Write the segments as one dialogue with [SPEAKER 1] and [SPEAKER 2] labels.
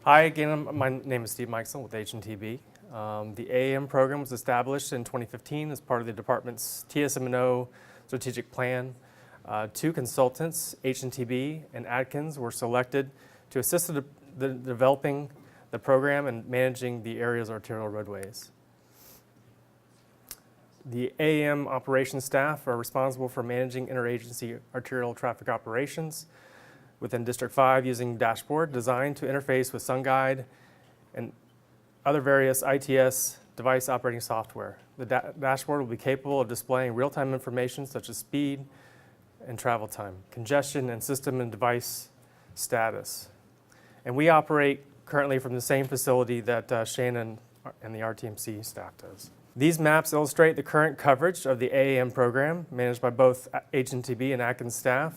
[SPEAKER 1] Hi again, my name is Steve Mikesell with HNTB. The AAM program was established in 2015 as part of the department's TSM&O strategic plan. Two consultants, HNTB and Atkins, were selected to assist the developing the program and managing the area's arterial roadways. The AAM operations staff are responsible for managing interagency arterial traffic operations within District 5 using dashboard designed to interface with SunGuide and other various ITS device operating software. The dashboard will be capable of displaying real-time information such as speed and travel time, congestion, and system and device status. And we operate currently from the same facility that Shannon and the RTMC staff does. These maps illustrate the current coverage of the AAM program managed by both HNTB and Atkins staff.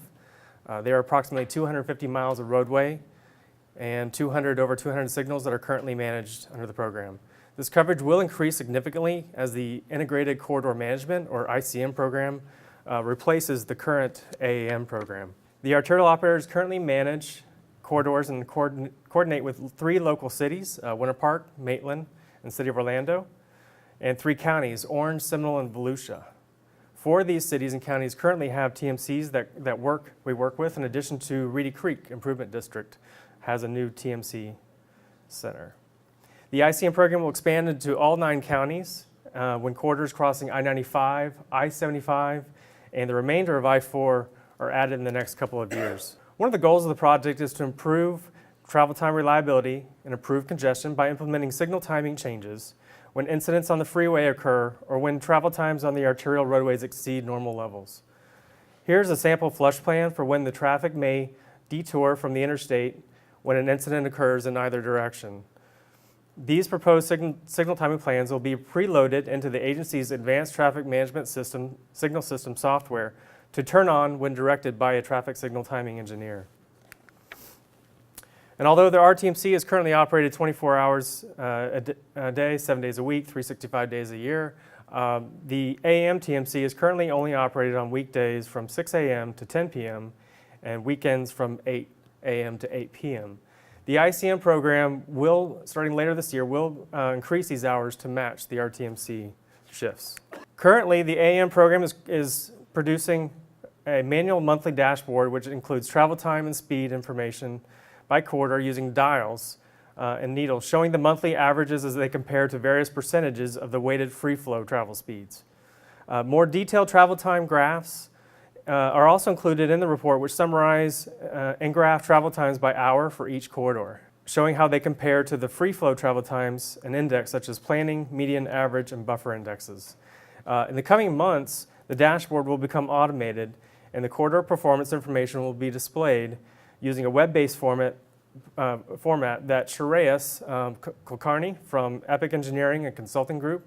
[SPEAKER 1] There are approximately 250 miles of roadway and over 200 signals that are currently managed under the program. This coverage will increase significantly as the Integrated Corridor Management, or ICM program, replaces the current AAM program. The arterial operators currently manage corridors and coordinate with 3 local cities, Winter Park, Maitland, and City of Orlando, and 3 counties, Orange, Seminole, and Volusia. 4 of these cities and counties currently have TMCs that we work with, in addition to Reedy Creek Improvement District has a new TMC center. The ICM program will expand into all 9 counties when corridors crossing I-95, I-75, and the remainder of I-4 are added in the next couple of years. One of the goals of the project is to improve travel time reliability and improve congestion by implementing signal timing changes when incidents on the freeway occur or when travel times on the arterial roadways exceed normal levels. Here's a sample flush plan for when the traffic may detour from the interstate when an incident occurs in either direction. These proposed signal timing plans will be preloaded into the agency's Advanced Traffic Management System, signal system software to turn on when directed by a traffic signal timing engineer. And although the RTMC is currently operated 24 hours a day, 7 days a week, 365 days a year, the AM TMC is currently only operated on weekdays from 6 a.m. to 10 p.m. and weekends from 8 a.m. to 8 p.m. The ICM program starting later this year, will increase these hours to match the RTMC shifts. Currently, the AM program is producing a manual monthly dashboard which includes travel time and speed information by corridor using dials and needles, showing the monthly averages as they compare to various percentages of the weighted free flow travel speeds. More detailed travel time graphs are also included in the report, which summarize and graph travel times by hour for each corridor, showing how they compare to the free flow travel times and index such as planning, median, average, and buffer indexes. In the coming months, the dashboard will become automated and the corridor performance information will be displayed using a web-based format that Shreyas Kulkarni from Epic Engineering and Consulting Group,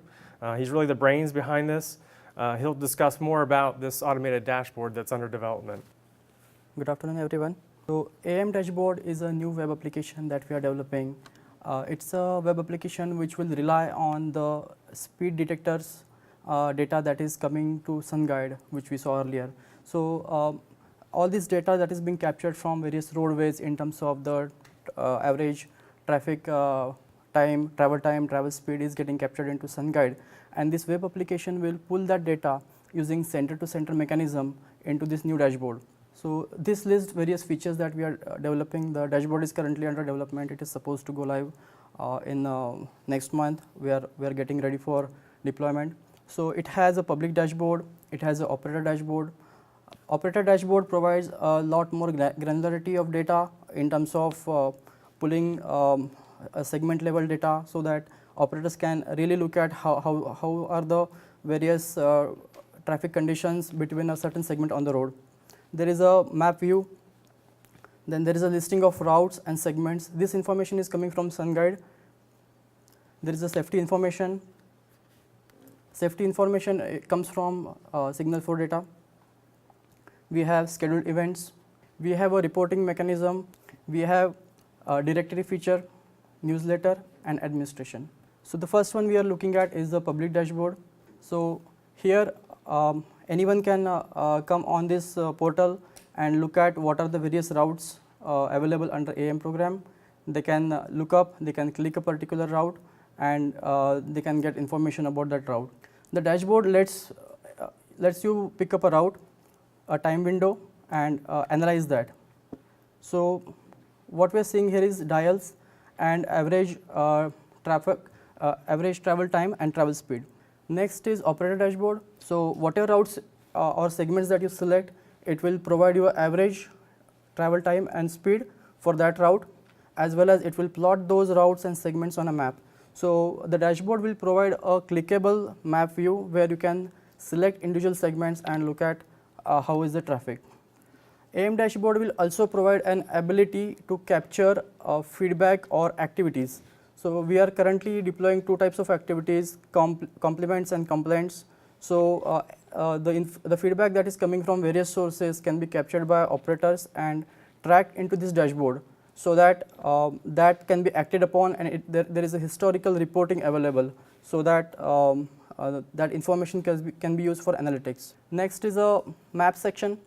[SPEAKER 1] he's really the brains behind this. He'll discuss more about this automated dashboard that's under development.
[SPEAKER 2] Good afternoon, everyone. So AM dashboard is a new web application that we are developing. It's a web application which will rely on the speed detectors data that is coming to SunGuide, which we saw earlier. So all this data that is being captured from various roadways in terms of the average traffic time, travel speed is getting captured into SunGuide, and this web application will pull that data using center-to-center mechanism into this new dashboard. So this lists various features that we are developing. The dashboard is currently under development. It is supposed to go live in next month. We are getting ready for deployment. So it has a public dashboard. It has an operator dashboard. Operator dashboard provides a lot more granularity of data in terms of pulling a segment level data, so that operators can really look at how are the various traffic conditions between a certain segment on the road. There is a map view, then there is a listing of routes and segments. This information is coming from SunGuide. There is a safety information. Safety information comes from signal flow data. We have scheduled events. We have a reporting mechanism. We have a directory feature, newsletter, and administration. So the first one we are looking at is the public dashboard. So here anyone can come on this portal and look at what are the various routes available under AM program. they can look up, they can click a particular route, and they can get information about that route. The dashboard lets you pick up a route, a time window, and analyze that. So what we are seeing here is dials and average average travel time and travel speed. Next is operator dashboard. So whatever routes or segments that you select, it will provide you average travel time and speed for that route, as well as it will plot those routes and segments on a map. So the dashboard will provide a clickable map view where you can select individual segments and look at how is the traffic. AM dashboard will also provide an ability to capture feedback or activities. So we are currently deploying two types of activities, compliments and complaints. So the feedback that is coming from various sources can be captured by operators and tracked into this dashboard, so that that can be acted upon, and there is a historical reporting available, so that that information can be used for analytics. Next is a map section.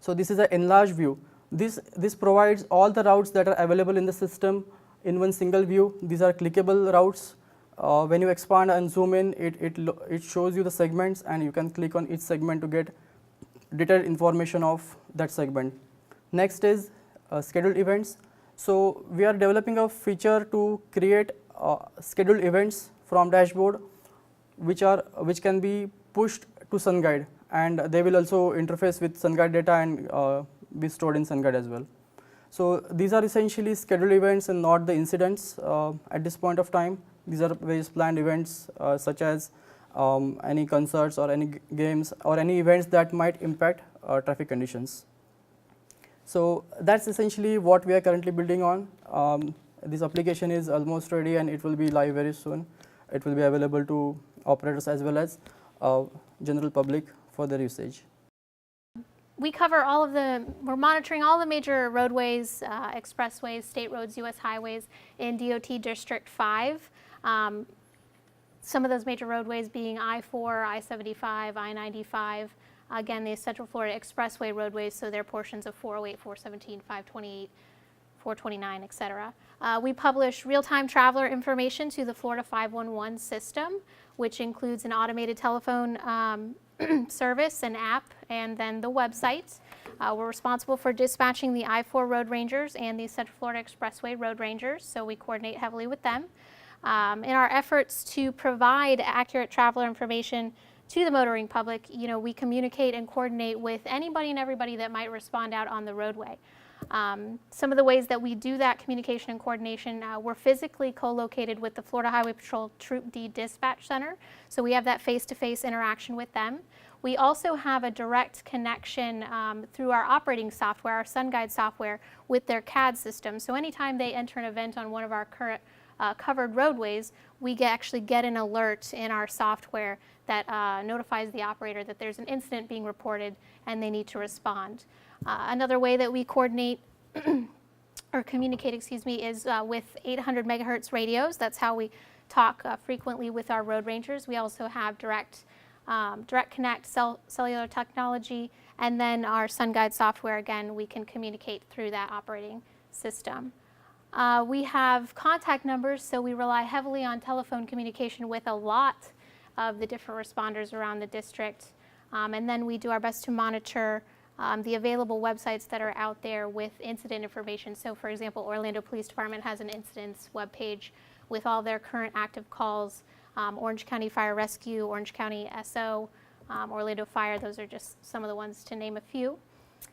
[SPEAKER 2] So this is an enlarged view. This provides all the routes that are available in the system in one single view. These are clickable routes. When you expand and zoom in, it shows you the segments, and you can click on each segment to get detailed information of that segment. Next is scheduled events. So we are developing a feature to create scheduled events from dashboard, which can be pushed to SunGuide, and they will also interface with SunGuide data and be stored in SunGuide as well. So these are essentially scheduled events and not the incidents at this point of time. These are various planned events such as any concerts or any games or any events that might impact traffic conditions. So that's essentially what we are currently building on. This application is almost ready, and it will be live very soon. It will be available to operators as well as general public for their usage.
[SPEAKER 3] We cover we're monitoring all the major roadways, expressways, state roads, US highways in DOT District 5. Some of those major roadways being I-4, I-75, I-95, again, the Central Florida Expressway roadways, so they're portions of 408, 417, 528, 429, et cetera. We publish real-time traveler information to the Florida 511 system, which includes an automated telephone service and app, and then the website. We're responsible for dispatching the I-4 road rangers and the Central Florida Expressway road rangers, so we coordinate heavily with them. In our efforts to provide accurate traveler information to the motoring public, we communicate and coordinate with anybody and everybody that might respond out on the roadway. Some of the ways that we do that communication and coordination, we're physically co-located with the Florida Highway Patrol Troop D Dispatch Center, so we have that face-to-face interaction with them. We also have a direct connection through our operating software, our SunGuide software, with their CAD system. So anytime they enter an event on one of our current covered roadways, we actually get an alert in our software that notifies the operator that there's an incident being reported and they need to respond. Another way that we coordinate or communicate, is with 800 megahertz radios. That's how we talk frequently with our road rangers. We also have direct connect cellular technology, and then our SunGuide software, again, we can communicate through that operating system. We have contact numbers, so we rely heavily on telephone communication with a lot of the different responders around the district. And then we do our best to monitor the available websites that are out there with incident information. So for example, Orlando Police Department has an incidents webpage with all their current active calls. Orange County Fire Rescue, Orange County SO, Orlando Fire, those are just some of the ones to name a few.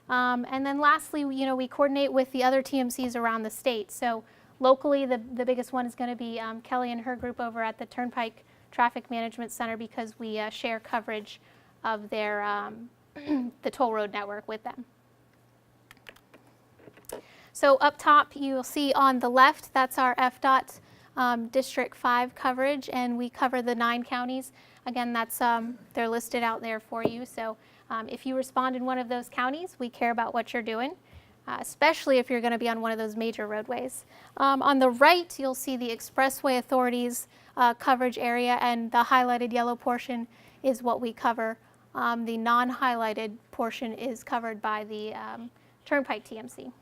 [SPEAKER 3] And then lastly, we coordinate with the other TMCs around the state. So locally, the biggest one is going to be Kelly and her group over at the Turnpike Traffic Management Center, because we share coverage of their the toll road network with them. So up top, you'll see on the left, that's our FDOT District 5 coverage, and we cover the 9 counties. Again, that's they're listed out there for you. So if you respond in one of those counties, we care about what you're doing, especially if you're going to be on one of those major roadways. On the right, you'll see the Expressway Authority's coverage area, and the highlighted yellow portion is what we cover. The non-highlighted portion is covered by the Turnpike TMC.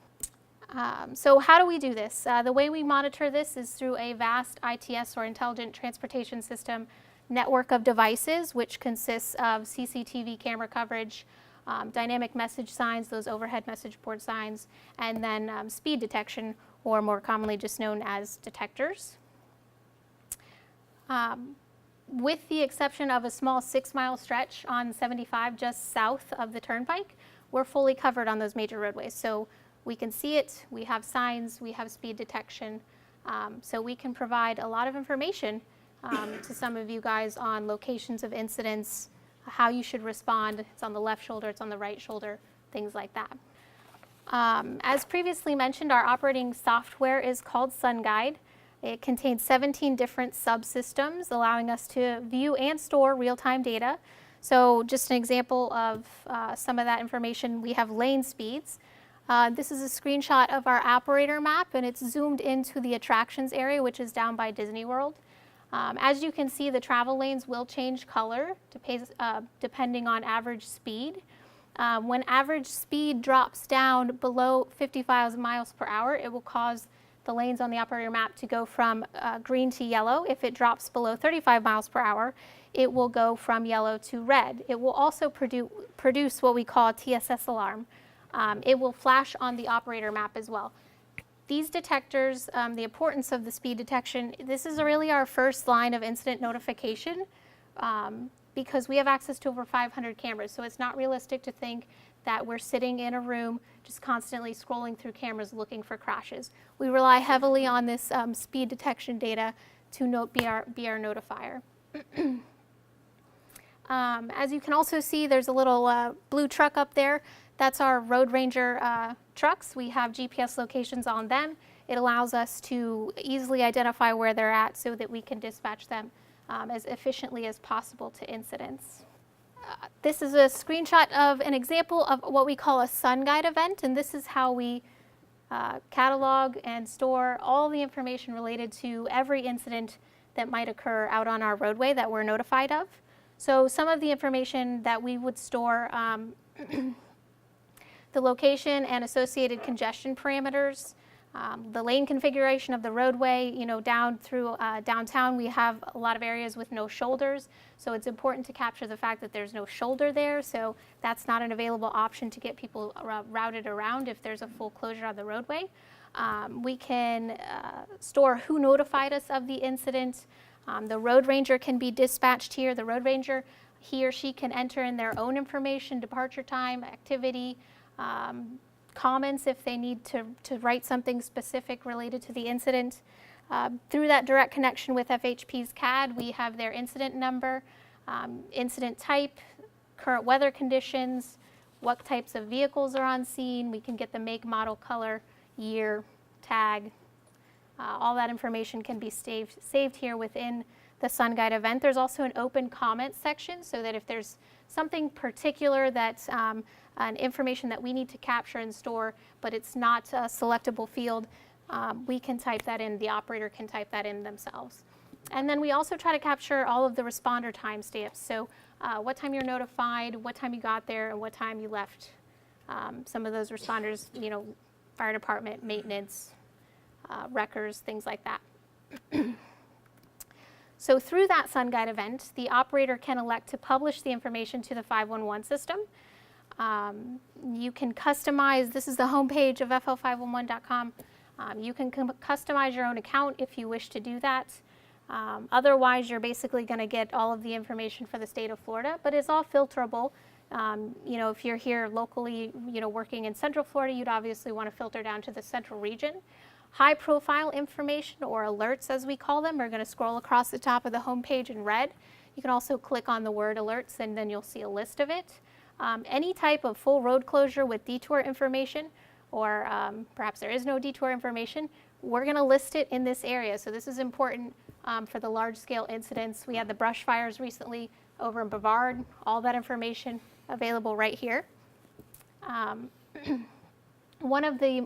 [SPEAKER 3] So how do we do this? The way we monitor this is through a vast ITS, or Intelligent Transportation System, network of devices, which consists of CCTV camera coverage, dynamic message signs, those overhead message board signs, and then speed detection, or more commonly just known as detectors. With the exception of a small 6-mile stretch on 75 just south of the turnpike, we're fully covered on those major roadways. So we can see it, we have signs, we have speed detection, so we can provide a lot of information to some of you guys on locations of incidents, how you should respond. It's on the left shoulder, it's on the right shoulder, things like that. As previously mentioned, our operating software is called SunGuide. It contains 17 different subsystems, allowing us to view and store real-time data. So just an example of some of that information, we have lane speeds. This is a screenshot of our operator map, and it's zoomed into the attractions area, which is down by Disney World. As you can see, the travel lanes will change color depending on average speed. When average speed drops down below 55 miles per hour, it will cause the lanes on the operator map to go from green to yellow. If it drops below 35 miles per hour, it will go from yellow to red. It will also produce what we call a TSS alarm. It will flash on the operator map as well. These detectors, the importance of the speed detection, this is really our first line of incident notification because we have access to over 500 cameras. So it's not realistic to think that we're sitting in a room just constantly scrolling through cameras looking for crashes. We rely heavily on this speed detection data to be our notifier. As you can also see, there's a little blue truck up there. That's our Road Ranger trucks. We have GPS locations on them. It allows us to easily identify where they're at so that we can dispatch them as efficiently as possible to incidents. This is a screenshot of an example of what we call a SunGuide event, and this is how we catalog and store all the information related to every incident that might occur out on our roadway that we're notified of. So some of the information that we would store, the location and associated congestion parameters, the lane configuration of the roadway. Down through downtown, we have a lot of areas with no shoulders, so it's important to capture the fact that there's no shoulder there, so that's not an available option to get people routed around if there's a full closure on the roadway. We can store who notified us of the incident. The Road Ranger can be dispatched here. The Road Ranger, he or she can enter in their own information, departure time, activity, comments if they need to write something specific related to the incident. Through that direct connection with FHP's CAD, we have their incident number, incident type, current weather conditions, what types of vehicles are on scene. We can get the make, model, color, year, tag. All that information can be saved here within the SunGuide event. There's also an open comment section so that if there's something particular that's an information that we need to capture and store, but it's not a selectable field, we can type that in, the operator can type that in themselves. And then we also try to capture all of the responder timestamps. So what time you're notified, what time you got there, and what time you left. Some of those responders, fire department, maintenance, wreckers, things like that. So through that SunGuide event, the operator can elect to publish the information to the 511 system. You can customize, this is the homepage of fl511.com. You can customize your own account if you wish to do that. Otherwise, you're basically going to get all of the information for the state of Florida, but it's all filterable. If you're here locally, working in Central Florida, you'd obviously want to filter down to the central region. High profile information, or alerts as we call them, are going to scroll across the top of the homepage in red. You can also click on the word alerts and then you'll see a list of it. Any type of full road closure with detour information, or perhaps there is no detour information, we're going to list it in this area. So this is important for the large scale incidents. We had the brush fires recently over in Brevard, all that information available right here. One of the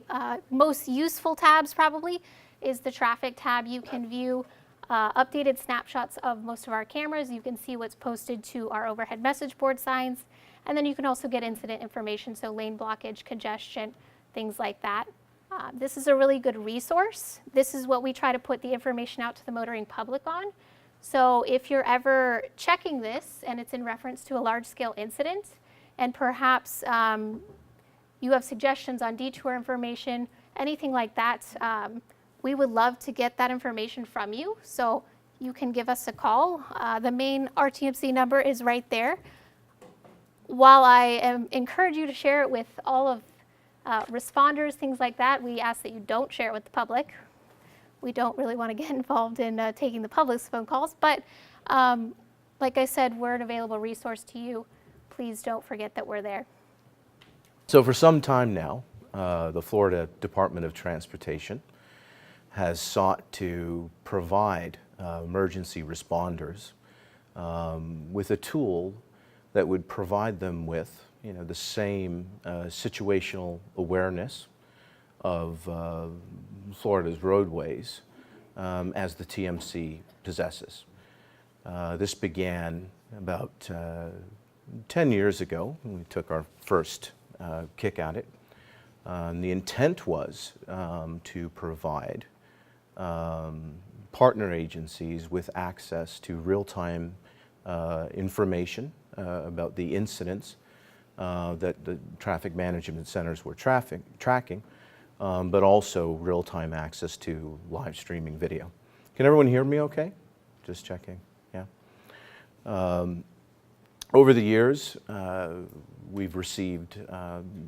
[SPEAKER 3] most useful tabs probably is the traffic tab. You can view updated snapshots of most of our cameras. You can see what's posted to our overhead message board signs. And then you can also get incident information, so lane blockage, congestion, things like that. This is a really good resource. This is what we try to put the information out to the motoring public on. So if you're ever checking this and it's in reference to a large-scale incident, and perhaps you have suggestions on detour information, anything like that, we would love to get that information from you. So you can give us a call. The main RTMC number is right there. While I encourage you to share it with all of responders, things like that, we ask that you don't share it with the public. We don't really want to get involved in taking the public's phone calls, but like I said, we're an available resource to you. Please don't forget that we're there.
[SPEAKER 4] So for some time now, the Florida Department of Transportation has sought to provide emergency responders with a tool that would provide them with, the same situational awareness of Florida's roadways as the TMC possesses. This began about 10 years ago when we took our first kick at it. The intent was to provide partner agencies with access to real-time information about the incidents that the traffic management centers were tracking, but also real-time access to live streaming video. Can everyone hear me okay? Just checking, yeah. Over the years, we've received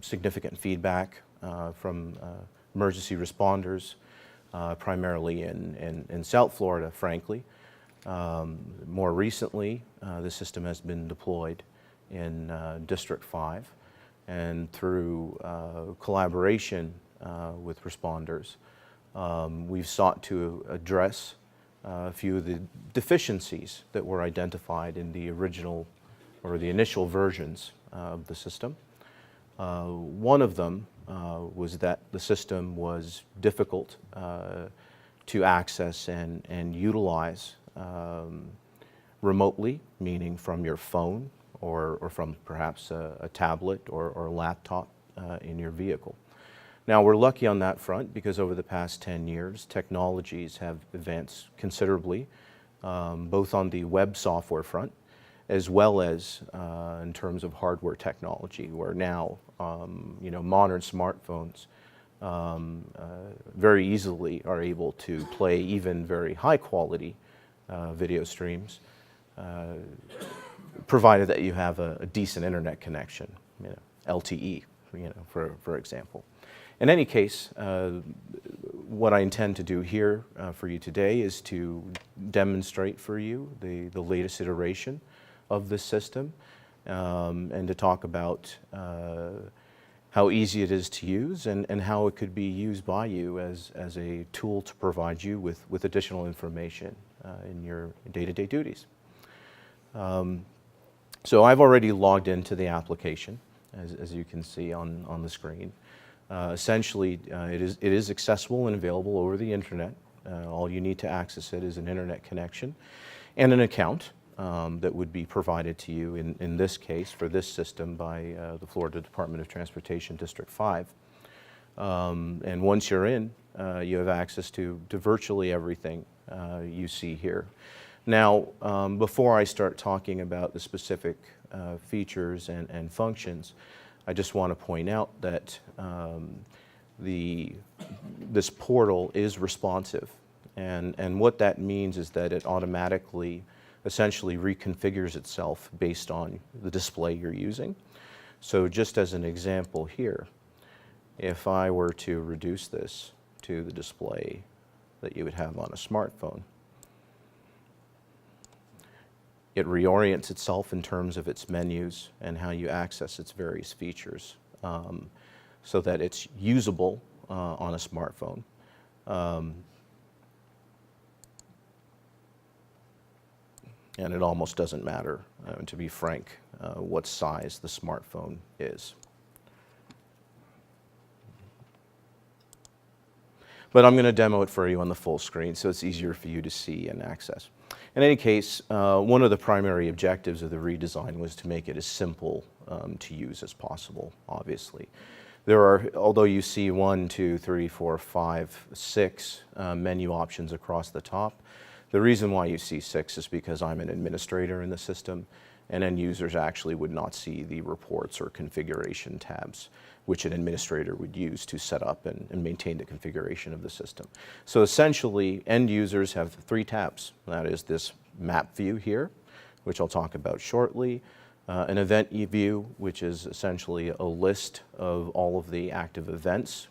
[SPEAKER 4] significant feedback from emergency responders, primarily in South Florida, frankly. More recently, the system has been deployed in District 5, and through collaboration with responders, we've sought to address a few of the deficiencies that were identified in the original or the initial versions of the system. One of them was that the system was difficult to access and utilize remotely, meaning from your phone or from perhaps a tablet or a laptop in your vehicle. Now, we're lucky on that front because over the past 10 years, technologies have advanced considerably, both on the web software front as well as in terms of hardware technology, where now modern smartphones very easily are able to play even very high quality video streams, provided that you have a decent internet connection, LTE, for example. In any case, what I intend to do here for you today is to demonstrate for you the latest iteration of this system, and to talk about how easy it is to use and how it could be used by you as a tool to provide you with additional information in your day-to-day duties. So I've already logged into the application, as you can see on the screen. Essentially, it is accessible and available over the internet. All you need to access it is an internet connection and an account that would be provided to you in this case for this system by the Florida Department of Transportation District 5. And once you're in, you have access to virtually everything you see here. Now, before I start talking about the specific features and functions, I just want to point out that this portal is responsive, and what that means is that it automatically essentially reconfigures itself based on the display you're using. So just as an example here, if I were to reduce this to the display that you would have on a smartphone, it reorients itself in terms of its menus and how you access its various features, so that it's usable on a smartphone. And it almost doesn't matter, to be frank, what size the smartphone is. But I'm going to demo it for you on the full screen so it's easier for you to see and access. In any case, one of the primary objectives of the redesign was to make it as simple to use as possible, obviously. There are, although you see 1, 2, 3, 4, 5, 6 menu options across the top, the reason why you see 6 is because I'm an administrator in the system, and end users actually would not see the reports or configuration tabs, which an administrator would use to set up and maintain the configuration of the system. So essentially, end users have 3 tabs. That is this map view here, which I'll talk about shortly, an event view, which is essentially a list of all of the active events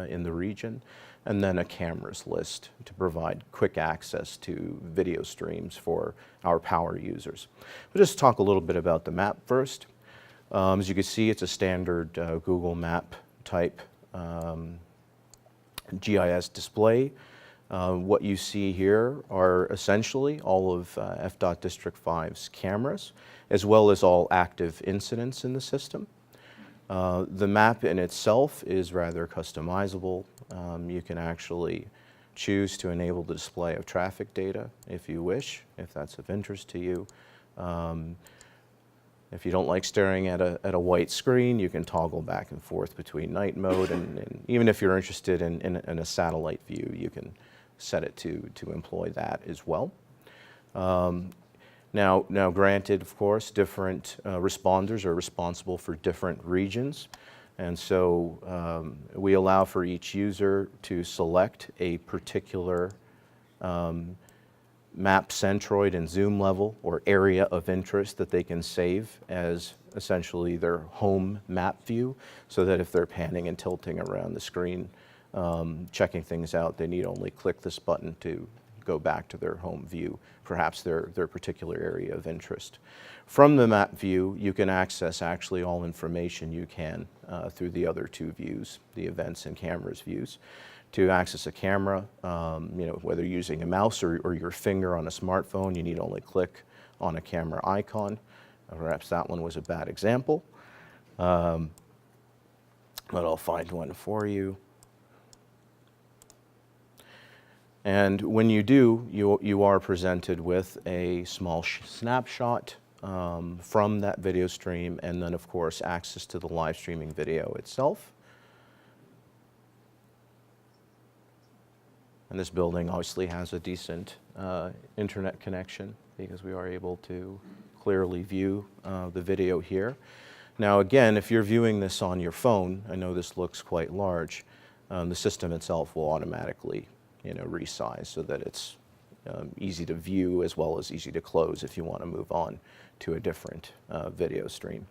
[SPEAKER 4] in the region, and then a cameras list to provide quick access to video streams for our power users. We'll just talk a little bit about the map first. As you can see, it's a standard Google Map type GIS display. What you see here are essentially all of FDOT District 5's cameras, as well as all active incidents in the system. The map in itself is rather customizable. You can actually choose to enable the display of traffic data if you wish, if that's of interest to you. If you don't like staring at a white screen, you can toggle back and forth between night mode, and even if you're interested in a satellite view, you can set it to employ that as well. Now granted, of course, different responders are responsible for different regions, and so we allow for each user to select a particular map centroid and zoom level or area of interest that they can save as essentially their home map view, so that if they're panning and tilting around the screen, checking things out, they need only click this button to go back to their home view, perhaps their particular area of interest. From the map view, you can access actually all information you can through the other 2 views, the events and cameras views. To access a camera, whether using a mouse or your finger on a smartphone, you need only click on a camera icon. Perhaps that one was a bad example, but I'll find one for you. And when you do, you are presented with a small snapshot from that video stream, and then of course access to the live streaming video itself. And this building obviously has a decent internet connection, because we are able to clearly view the video here. Now again, if you're viewing this on your phone, I know this looks quite large, the system itself will automatically resize so that it's easy to view as well as easy to close if you want to move on to a different video stream.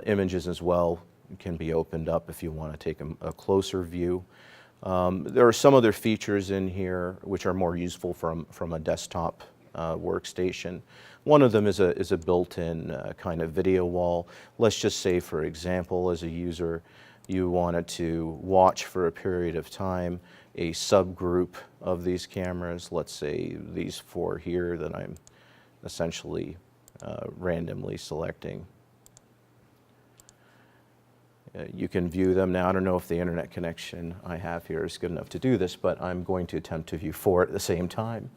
[SPEAKER 4] Images as well can be opened up if you want to take a closer view. There are some other features in here which are more useful from a desktop workstation. One of them is a built-in kind of video wall. Let's just say, for example, as a user, you wanted to watch for a period of time a subgroup of these cameras, let's say these 4 here that I'm essentially randomly selecting. You can view them. Now, I don't know if the internet connection I have here is good enough to do this, but I'm going to attempt to view 4 at the same time.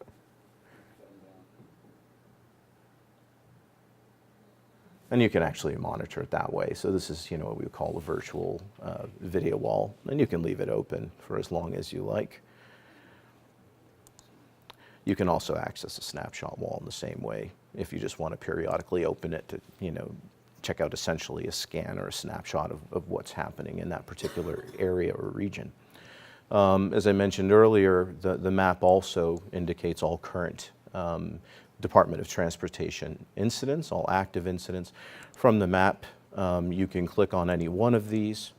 [SPEAKER 4] And you can actually monitor it that way. So this is, what we would call a virtual video wall, and you can leave it open for as long as you like. You can also access a snapshot wall in the same way if you just want to periodically open it to, check out essentially a scan or a snapshot of what's happening in that particular area or region. As I mentioned earlier, the map also indicates all current Department of Transportation incidents, all active incidents. From the map, you can click on any one of these.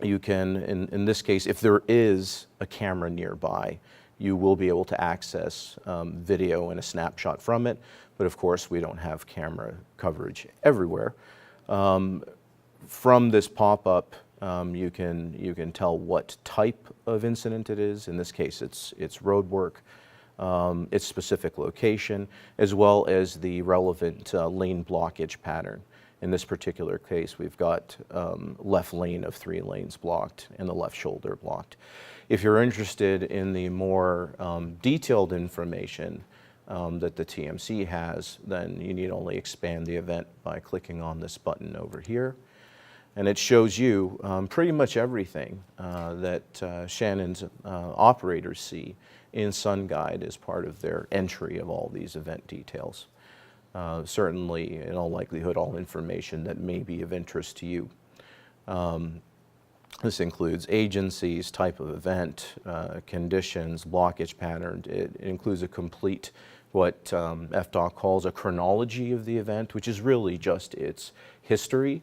[SPEAKER 4] You can, in this case, if there is a camera nearby, you will be able to access video and a snapshot from it. But of course, we don't have camera coverage everywhere. From this pop-up, you can tell what type of incident it is. In this case, it's road work. Its specific location, as well as the relevant lane blockage pattern. In this particular case, we've got left lane of 3 lanes blocked and the left shoulder blocked. If you're interested in the more detailed information that the TMC has, then you need only expand the event by clicking on this button over here. And it shows you pretty much everything that Shannon's operators see in SunGuide as part of their entry of all these event details. Certainly, in all likelihood, all information that may be of interest to you. This includes agencies, type of event, conditions, blockage pattern. It includes a complete, what FDOT calls a chronology of the event, which is really just its history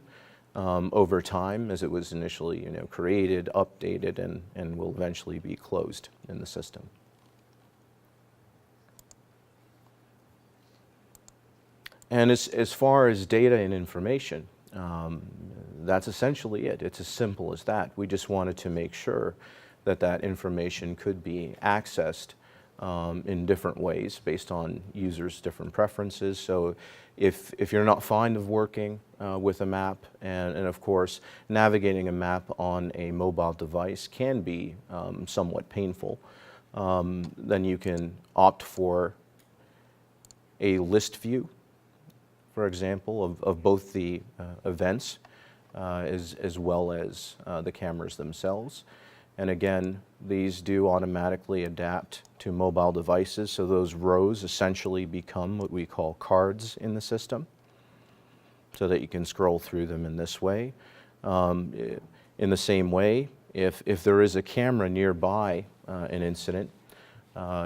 [SPEAKER 4] over time as it was initially created, updated, and will eventually be closed in the system. And as far as data and information, that's essentially it. It's as simple as that. We just wanted to make sure that that information could be accessed in different ways based on users' different preferences. So if you're not fond of working with a map, and of course navigating a map on a mobile device can be somewhat painful, then you can opt for a list view, for example, of both the events as well as the cameras themselves. And again, these do automatically adapt to mobile devices, so those rows essentially become what we call cards in the system, so that you can scroll through them in this way. In the same way, if there is a camera nearby an incident,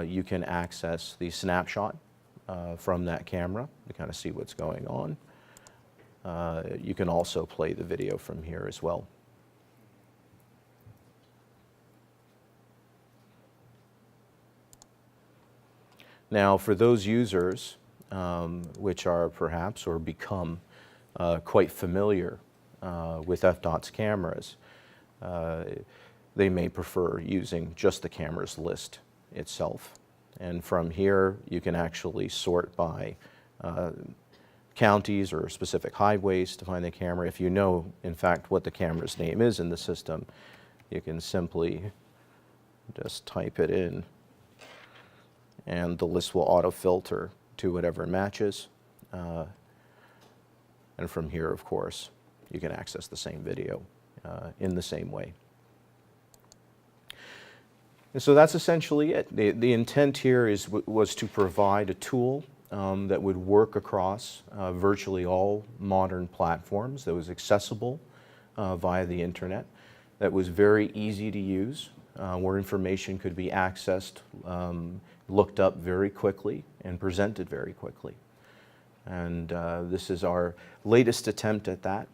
[SPEAKER 4] you can access the snapshot from that camera to kind of see what's going on. You can also play the video from here as well. Now, for those users which are perhaps or become quite familiar with FDOT's cameras, they may prefer using just the cameras list itself. And from here, you can actually sort by counties or specific highways to find the camera. If you know, in fact, what the camera's name is in the system, you can simply just type it in, and the list will auto-filter to whatever matches. And from here, of course, you can access the same video in the same way. And so that's essentially it. The intent here was to provide a tool that would work across virtually all modern platforms, that was accessible via the internet, that was very easy to use, where information could be accessed, looked up very quickly, and presented very quickly. And this is our latest attempt at that.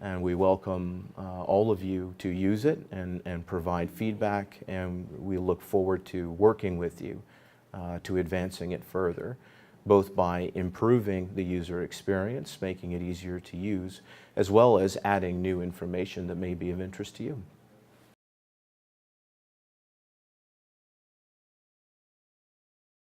[SPEAKER 4] And we welcome all of you to use it and provide feedback, and we look forward to working with you to advancing it further, both by improving the user experience, making it easier to use, as well as adding new information that may be of interest to you.